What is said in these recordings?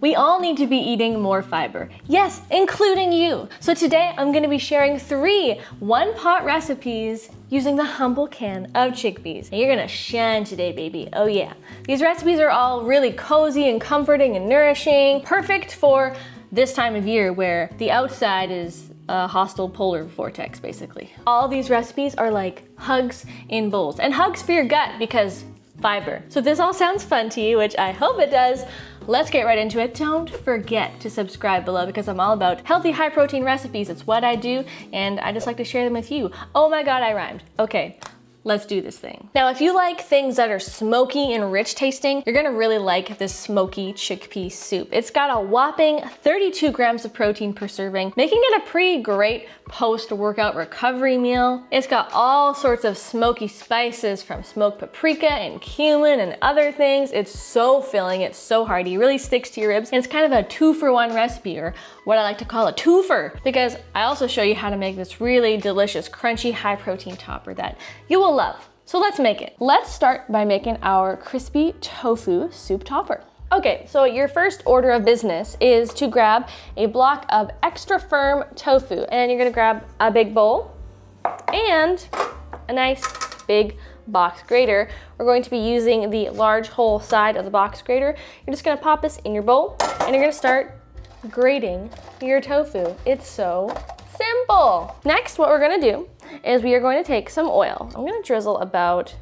We all need to be eating more fiber. Yes, including you. So today I'm gonna be sharing 3 one-pot recipes using the humble can of chickpeas. And you're gonna shine today, baby. Oh yeah. These recipes are all really cozy and comforting and nourishing, perfect for this time of year where the outside is a hostile polar vortex, basically. All these recipes are like hugs in bowls, and hugs for your gut because fiber. So if this all sounds fun to you, which I hope it does, let's get right into it. Don't forget to subscribe below because I'm all about healthy, high protein recipes. It's what I do, and I just like to share them with you. Oh my God, I rhymed. Okay. Let's do this thing. Now, if you like things that are smoky and rich tasting, you're gonna really like this Smoky Chickpea Soup. It's got a whopping 32 grams of protein per serving, making it a pretty great post-workout recovery meal. It's got all sorts of smoky spices from smoked paprika and cumin and other things. It's so filling, it's so hearty, really sticks to your ribs, and it's kind of a 2-for-1 recipe, or what I like to call a twofer, because I also show you how to make this really delicious, crunchy, high protein topper that you will love. So let's make it. Let's start by making our crispy tofu soup topper. Okay, so your first order of business is to grab a block of extra firm tofu, and you're gonna grab a big bowl and a nice big box grater. We're going to be using the large whole side of the box grater. You're just gonna pop this in your bowl and you're gonna start grating your tofu. It's so simple. Next, what we're gonna do is we are going to take some oil. I'm gonna drizzle about,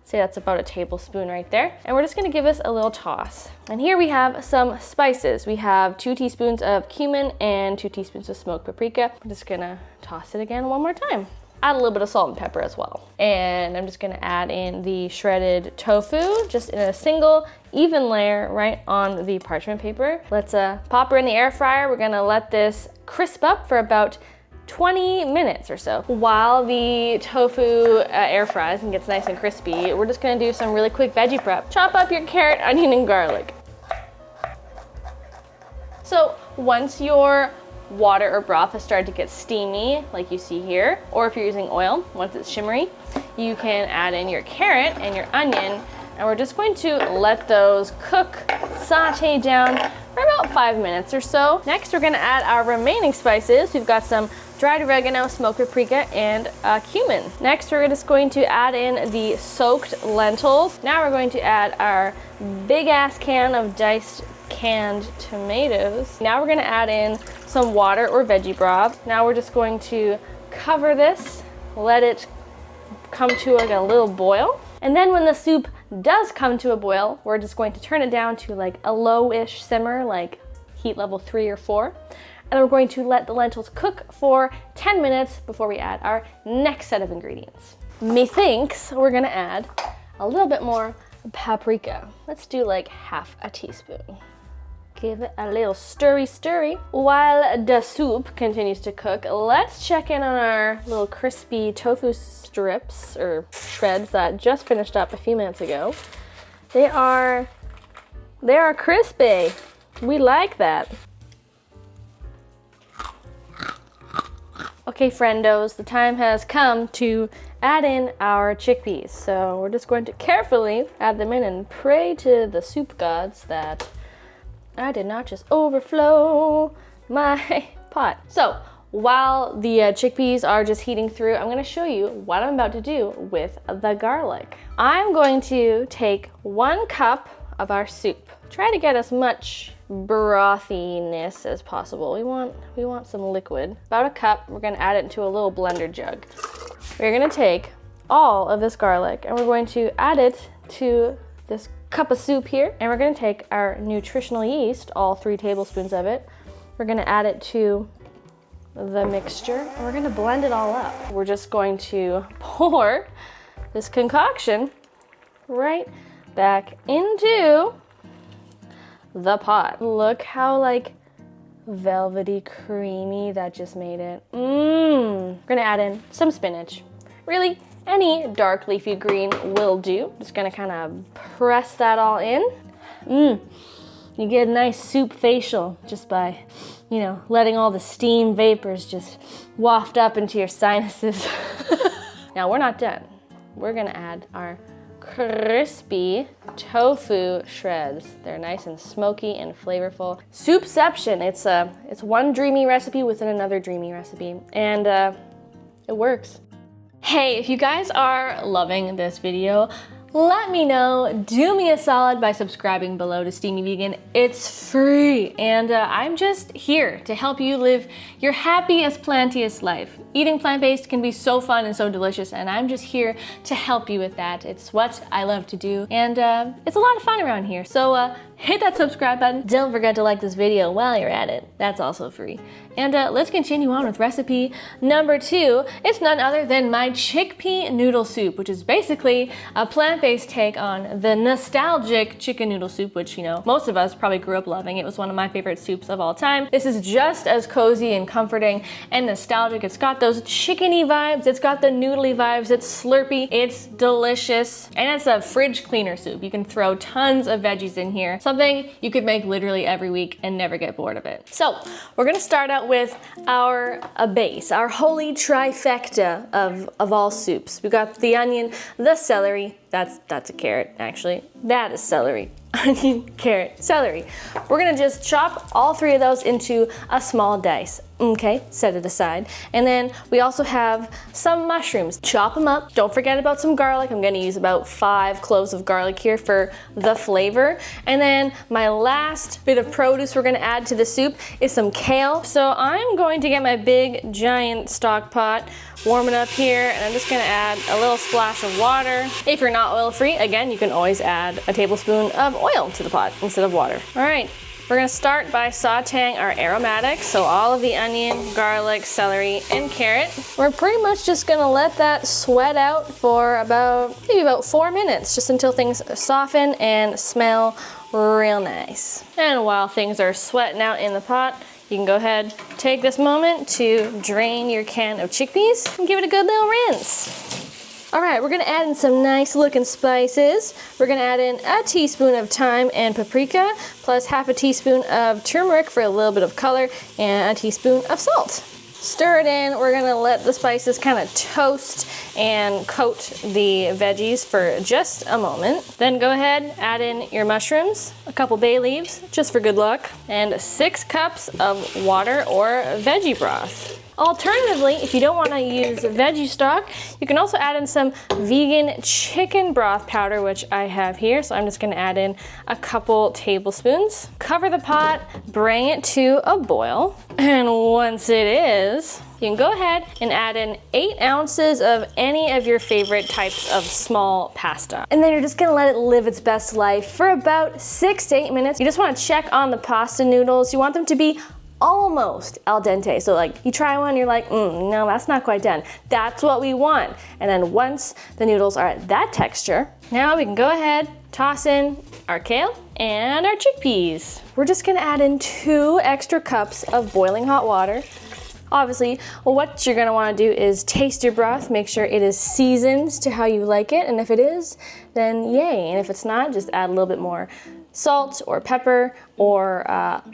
say that's about a tablespoon right there. And we're just gonna give this a little toss. And here we have some spices. We have 2 teaspoons of cumin and 2 teaspoons of smoked paprika. I'm just gonna toss it again one more time. Add a little bit of salt and pepper as well. And I'm just gonna add in the shredded tofu, just in a single even layer right on the parchment paper. Let's pop her in the air fryer. We're gonna let this crisp up for about 20 minutes or so. While the tofu air fries and gets nice and crispy, we're just gonna do some really quick veggie prep. Chop up your carrot, onion, and garlic. So once your water or broth has started to get steamy, like you see here, or if you're using oil, once it's shimmery, you can add in your carrot and your onion, and we're just going to let those cook, saute down for about 5 minutes or so. Next, we're gonna add our remaining spices. We've got some dried oregano, smoked paprika, and cumin. Next, we're just going to add in the soaked lentils. Now we're going to add our big ass can of diced canned tomatoes. Now we're gonna add in some water or veggie broth. Now we're just going to cover this, let it come to like a little boil. And then when the soup does come to a boil, we're just going to turn it down to like a low-ish simmer, like heat level 3 or 4. And we're going to let the lentils cook for 10 minutes before we add our next set of ingredients. Methinks we're gonna add a little bit more paprika. Let's do like half a teaspoon. Give it a little stirry. While the soup continues to cook, let's check in on our little crispy tofu strips or shreds that just finished up a few minutes ago. They are crispy. We like that. Okay, friendos, the time has come to add in our chickpeas. So we're just going to carefully add them in and pray to the soup gods that I did not just overflow my pot. So while the chickpeas are just heating through, I'm gonna show you what I'm about to do with the garlic. I'm going to take 1 cup of our soup. Try to get as much brothiness as possible. We want some liquid. About a cup, we're gonna add it into a little blender jug. We're gonna take all of this garlic and we're going to add it to this cup of soup here, and we're gonna take our nutritional yeast, all 3 tablespoons of it. We're gonna add it to the mixture, and we're gonna blend it all up. We're just going to pour this concoction right back into the pot. Look how like velvety creamy that just made it. We're gonna add in some spinach. Really, any dark leafy green will do. Just gonna kind of press that all in. You get a nice soup facial just by, letting all the steam vapors just waft up into your sinuses. Now we're not done. We're gonna add our crispy tofu shreds. They're nice and smoky and flavorful. Soupception. It's one dreamy recipe within another dreamy recipe, and it works. Hey, if you guys are loving this video, let me know. Do me a solid by subscribing below to Steamy Vegan. It's free, and I'm just here to help you live your happiest, plantiest life. Eating plant-based can be so fun and so delicious, and I'm just here to help you with that. It's what I love to do, and it's a lot of fun around here. So hit that subscribe button. Don't forget to like this video while you're at it. That's also free. And let's continue on with recipe number 2. It's none other than my chickpea noodle soup, which is basically a plant-based take on the nostalgic chicken noodle soup, which, you know, most of us probably grew up loving. It was one of my favorite soups of all time. This is just as cozy and comforting and nostalgic. It's got those chickeny vibes. It's got the noodly vibes. It's slurpy. It's delicious. And it's a fridge cleaner soup. You can throw tons of veggies in here. Something you could make literally every week and never get bored of it. So we're gonna start out with our base, our holy trifecta of all soups. We got the onion, the celery. That's a carrot, actually. That is celery. Onion, carrot, celery. We're gonna just chop all 3 of those into a small dice. Okay, set it aside. And then we also have some mushrooms. Chop them up. Don't forget about some garlic. I'm gonna use about 5 cloves of garlic here for the flavor. And then my last bit of produce we're gonna add to the soup is some kale. So I'm going to get my big giant stock pot, warm it up here, and I'm just gonna add a little splash of water. If you're not oil-free, again, you can always add a tablespoon of oil to the pot instead of water. All right. We're gonna start by sauteing our aromatics, so all of the onion, garlic, celery, and carrot. We're pretty much just gonna let that sweat out for maybe about 4 minutes, just until things soften and smell real nice. And while things are sweating out in the pot, you can go ahead, take this moment to drain your can of chickpeas and give it a good little rinse. All right, we're gonna add in some nice looking spices. We're gonna add in a teaspoon of thyme and paprika, plus half a teaspoon of turmeric for a little bit of color, and a teaspoon of salt. Stir it in. We're gonna let the spices kind of toast and coat the veggies for just a moment. Then go ahead, add in your mushrooms, a couple bay leaves, just for good luck, and 6 cups of water or veggie broth. Alternatively, if you don't want to use veggie stock, you can also add in some vegan chicken broth powder, which I have here. So I'm just going to add in a couple tablespoons. Cover the pot, bring it to a boil. And once it is, you can go ahead and add in 8 ounces of any of your favorite types of small pasta. And then you're just gonna let it live its best life for about 6 to 8 minutes. You just wanna check on the pasta noodles. You want them to be almost al dente. So like you try one, you're like, no, that's not quite done. That's what we want. And then once the noodles are at that texture, now we can go ahead, toss in our kale and our chickpeas. We're just gonna add in 2 extra cups of boiling hot water. Obviously, what you're gonna wanna do is taste your broth, make sure it is seasoned to how you like it, and if it is, then yay. And if it's not, just add a little bit more salt or pepper or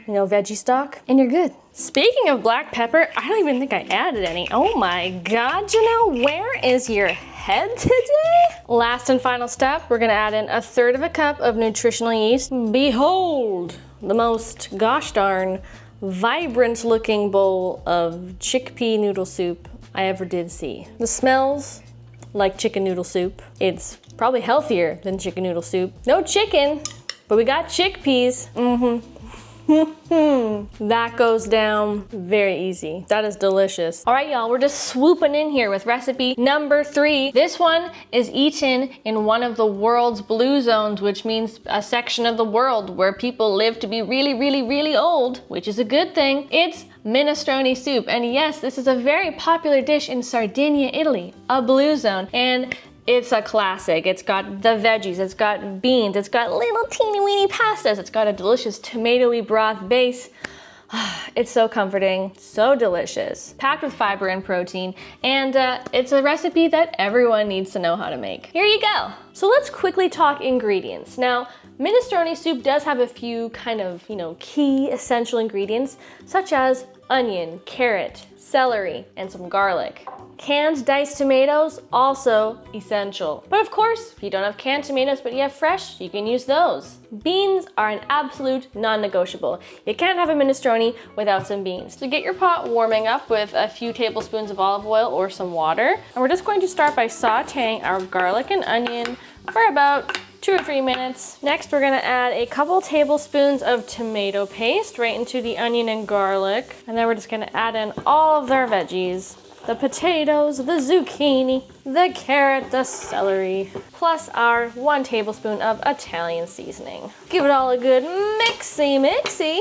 veggie stock, and you're good. Speaking of black pepper, I don't even think I added any. Oh my God, Janelle, where is your head today? Last and final step, we're gonna add in 1/3 of a cup of nutritional yeast. Behold, the most gosh darn vibrant looking bowl of chickpea noodle soup I ever did see. The smells like chicken noodle soup. It's probably healthier than chicken noodle soup. No chicken, but we got chickpeas. That goes down very easy. That is delicious. All right, y'all, we're just swooping in here with recipe number 3. This one is eaten in one of the world's blue zones, which means a section of the world where people live to be really, really, really old, which is a good thing. It's minestrone soup. And yes, this is a very popular dish in Sardinia, Italy, a blue zone. And it's a classic. It's got the veggies, it's got beans, it's got little teeny weeny pastas, it's got a delicious tomatoey broth base. It's so comforting, so delicious, packed with fiber and protein, and it's a recipe that everyone needs to know how to make. Here you go. So let's quickly talk ingredients. Now, minestrone soup does have a few kind of, key essential ingredients, such as onion, carrot, celery, and some garlic. Canned diced tomatoes, also essential. But of course, if you don't have canned tomatoes but you have fresh, you can use those. Beans are an absolute non-negotiable. You can't have a minestrone without some beans. So get your pot warming up with a few tablespoons of olive oil or some water. And we're just going to start by sauteing our garlic and onion for about 2 or 3 minutes. Next, we're gonna add a couple tablespoons of tomato paste right into the onion and garlic. And then we're just gonna add in all of our veggies. The potatoes, the zucchini, the carrot, the celery, plus our 1 tablespoon of Italian seasoning. Give it all a good mixy.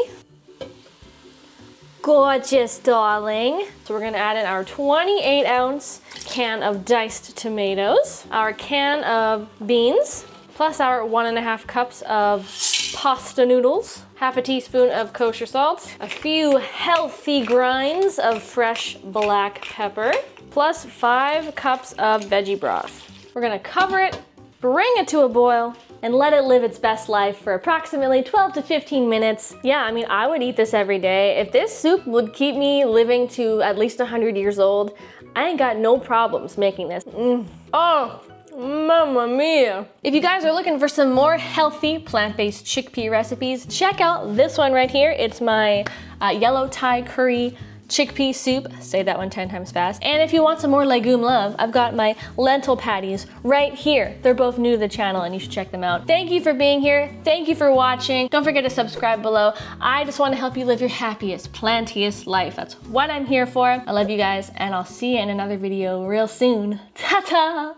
Gorgeous, darling. So we're gonna add in our 28-ounce can of diced tomatoes, our can of beans, plus our 1.5 cups of pasta noodles, half a teaspoon of kosher salt, a few healthy grinds of fresh black pepper, plus 5 cups of veggie broth. We're gonna cover it, bring it to a boil, and let it live its best life for approximately 12 to 15 minutes. Yeah, I mean, I would eat this every day. If this soup would keep me living to at least 100 years old, I ain't got no problems making this. Oh. Mamma mia. If you guys are looking for some more healthy plant-based chickpea recipes, check out this one right here. It's my yellow Thai curry chickpea soup. Say that one 10 times fast. And if you want some more legume love, I've got my lentil patties right here. They're both new to the channel and you should check them out. Thank you for being here. Thank you for watching. Don't forget to subscribe below. I just want to help you live your happiest, plantiest life. That's what I'm here for. I love you guys and I'll see you in another video real soon. Ta-ta!